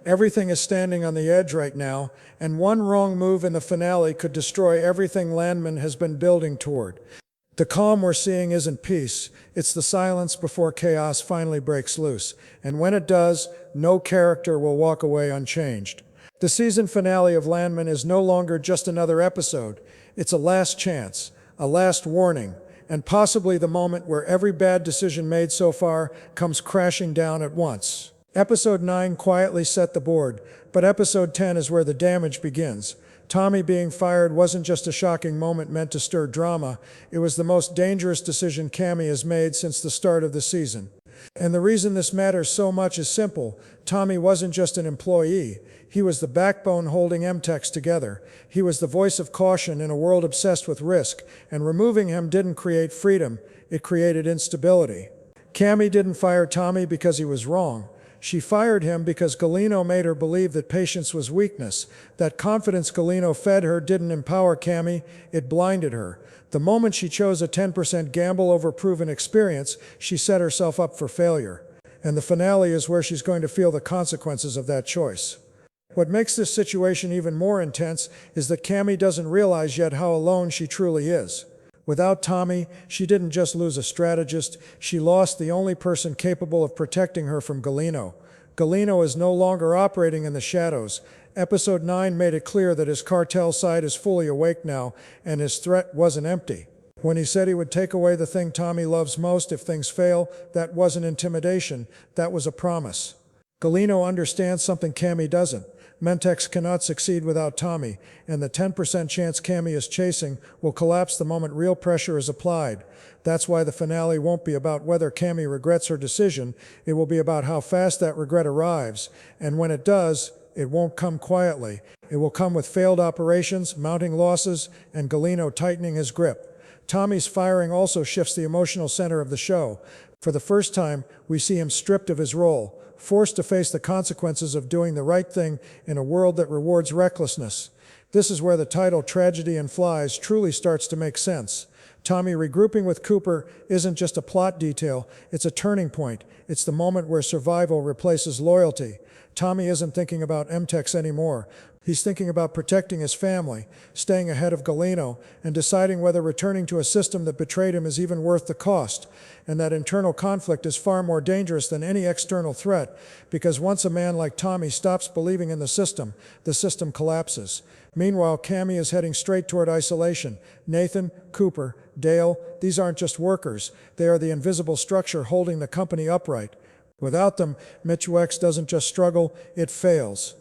Everything is standing on the edge right now, and one wrong move in the finale could destroy everything Landman has been building toward. The calm we're seeing isn't peace, it's the silence before chaos finally breaks loose, and when it does, no character will walk away unchanged. The season finale of Landman is no longer just another episode, it's a last chance, a last warning, and possibly the moment where every bad decision made so far comes crashing down at once. Episode 9 quietly set the board, but Episode 10 is where the damage begins. Tommy being fired wasn't just a shocking moment meant to stir drama, it was the most dangerous decision Cammy has made since the start of the season. And the reason this matters so much is simple. Tommy wasn't just an employee, he was the backbone holding MTechs together. He was the voice of caution in a world obsessed with risk, and removing him didn't create freedom, it created instability. Cammy didn't fire Tommy because he was wrong. She fired him because Galeno made her believe that patience was weakness. That confidence Galeno fed her didn't empower Cammy, it blinded her. The moment she chose a 10% gamble over proven experience, she set herself up for failure. And the finale is where she's going to feel the consequences of that choice. What makes this situation even more intense is that Cammy doesn't realize yet how alone she truly is. Without Tommy, she didn't just lose a strategist, she lost the only person capable of protecting her from Galeno. Galeno is no longer operating in the shadows. Episode 9 made it clear that his cartel side is fully awake now, and his threat wasn't empty. When he said he would take away the thing Tommy loves most if things fail, that wasn't intimidation, that was a promise. Galeno understands something Cammy doesn't. Mentex cannot succeed without Tommy, and the 10% chance Cammy is chasing will collapse the moment real pressure is applied. That's why the finale won't be about whether Cammy regrets her decision, it will be about how fast that regret arrives, and when it does, it won't come quietly. It will come with failed operations, mounting losses, and Galeno tightening his grip. Tommy's firing also shifts the emotional center of the show. For the first time, we see him stripped of his role, forced to face the consequences of doing the right thing in a world that rewards recklessness. This is where the title Tragedy in Flies truly starts to make sense. Tommy regrouping with Cooper isn't just a plot detail, it's a turning point. It's the moment where survival replaces loyalty. Tommy isn't thinking about MTechs anymore. He's thinking about protecting his family, staying ahead of Galeno, and deciding whether returning to a system that betrayed him is even worth the cost. And that internal conflict is far more dangerous than any external threat, because once a man like Tommy stops believing in the system collapses. Meanwhile, Cammy is heading straight toward isolation. Nathan, Cooper, Dale, these aren't just workers, they are the invisible structure holding the company upright. Without them, Mitch doesn't just struggle, it fails.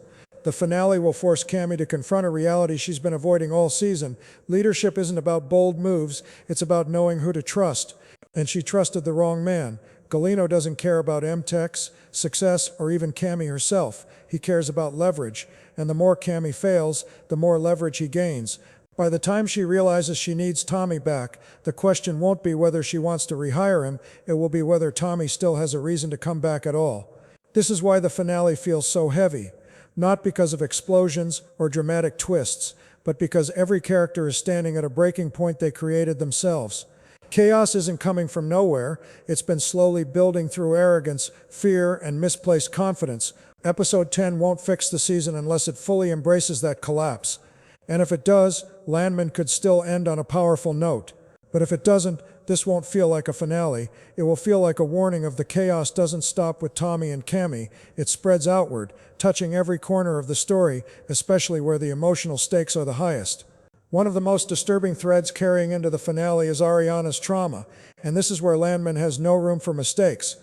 The finale will force Cammy to confront a reality she's been avoiding all season. Leadership isn't about bold moves, it's about knowing who to trust. And she trusted the wrong man. Galeno doesn't care about MTech's success or even Cammy herself. He cares about leverage. And the more Cammy fails, the more leverage he gains. By the time she realizes she needs Tommy back, the question won't be whether she wants to rehire him, it will be whether Tommy still has a reason to come back at all. This is why the finale feels so heavy. Not because of explosions or dramatic twists, but because every character is standing at a breaking point they created themselves. Chaos isn't coming from nowhere, it's been slowly building through arrogance, fear, and misplaced confidence. Episode 10 won't fix the season unless it fully embraces that collapse. And if it does, Landman could still end on a powerful note. But if it doesn't, this won't feel like a finale. It will feel like a warning of the chaos doesn't stop with Tommy and Cammy. It spreads outward, touching every corner of the story, especially where the emotional stakes are the highest. One of the most disturbing threads carrying into the finale is Ariana's trauma, and this is where Landman has no room for mistakes.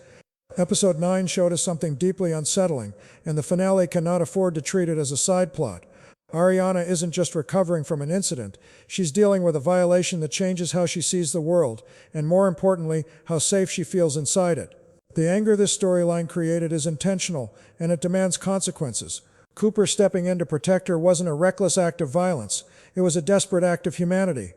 Episode 9 showed us something deeply unsettling, and the finale cannot afford to treat it as a side plot. Ariana isn't just recovering from an incident, she's dealing with a violation that changes how she sees the world, and more importantly, how safe she feels inside it. The anger this storyline created is intentional, and it demands consequences. Cooper stepping in to protect her wasn't a reckless act of violence, it was a desperate act of humanity.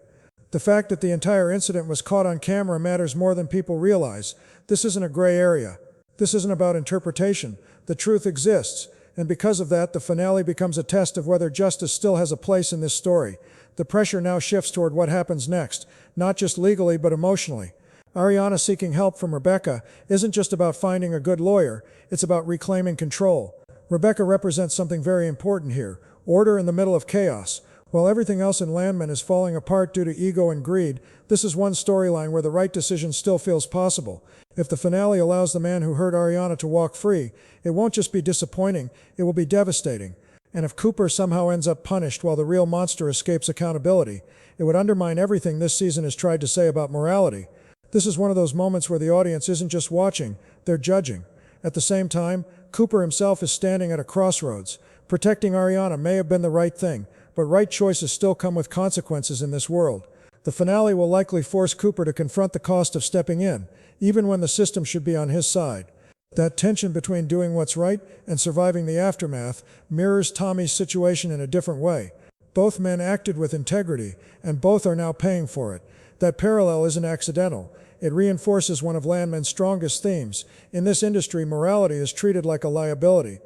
The fact that the entire incident was caught on camera matters more than people realize. This isn't a gray area. This isn't about interpretation. The truth exists. And because of that, the finale becomes a test of whether justice still has a place in this story. The pressure now shifts toward what happens next, not just legally but emotionally. Ariana seeking help from Rebecca isn't just about finding a good lawyer, it's about reclaiming control. Rebecca represents something very important here: order in the middle of chaos. While everything else in Landman is falling apart due to ego and greed, this is one storyline where the right decision still feels possible. If the finale allows the man who hurt Ariana to walk free, it won't just be disappointing, it will be devastating. And if Cooper somehow ends up punished while the real monster escapes accountability, it would undermine everything this season has tried to say about morality. This is one of those moments where the audience isn't just watching, they're judging. At the same time, Cooper himself is standing at a crossroads. Protecting Ariana may have been the right thing, but right choices still come with consequences in this world. The finale will likely force Cooper to confront the cost of stepping in, even when the system should be on his side. That tension between doing what's right and surviving the aftermath mirrors Tommy's situation in a different way. Both men acted with integrity, and both are now paying for it. That parallel isn't accidental. It reinforces one of Landman's strongest themes. In this industry, morality is treated like a liability.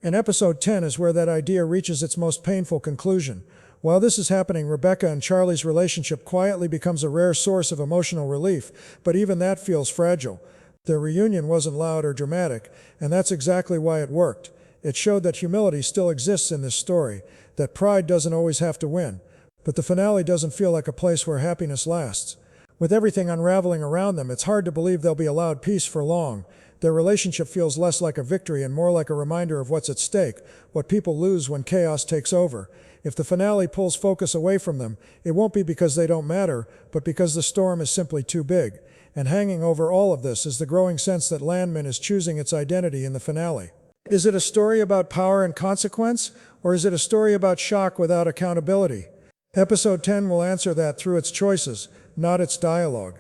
And episode 10 is where that idea reaches its most painful conclusion. While this is happening, Rebecca and Charlie's relationship quietly becomes a rare source of emotional relief, but even that feels fragile. Their reunion wasn't loud or dramatic, and that's exactly why it worked. It showed that humility still exists in this story, that pride doesn't always have to win. But the finale doesn't feel like a place where happiness lasts. With everything unraveling around them, it's hard to believe they'll be allowed peace for long. Their relationship feels less like a victory and more like a reminder of what's at stake, what people lose when chaos takes over. If the finale pulls focus away from them, it won't be because they don't matter, but because the storm is simply too big. And hanging over all of this is the growing sense that Landman is choosing its identity in the finale. Is it a story about power and consequence, or is it a story about shock without accountability? Episode 10 will answer that through its choices, not its dialogue.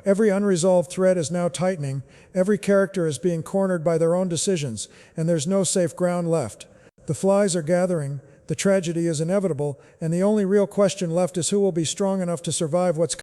Every unresolved thread is now tightening, every character is being cornered by their own decisions, and there's no safe ground left. The flies are gathering, the tragedy is inevitable, and the only real question left is who will be strong enough to survive what's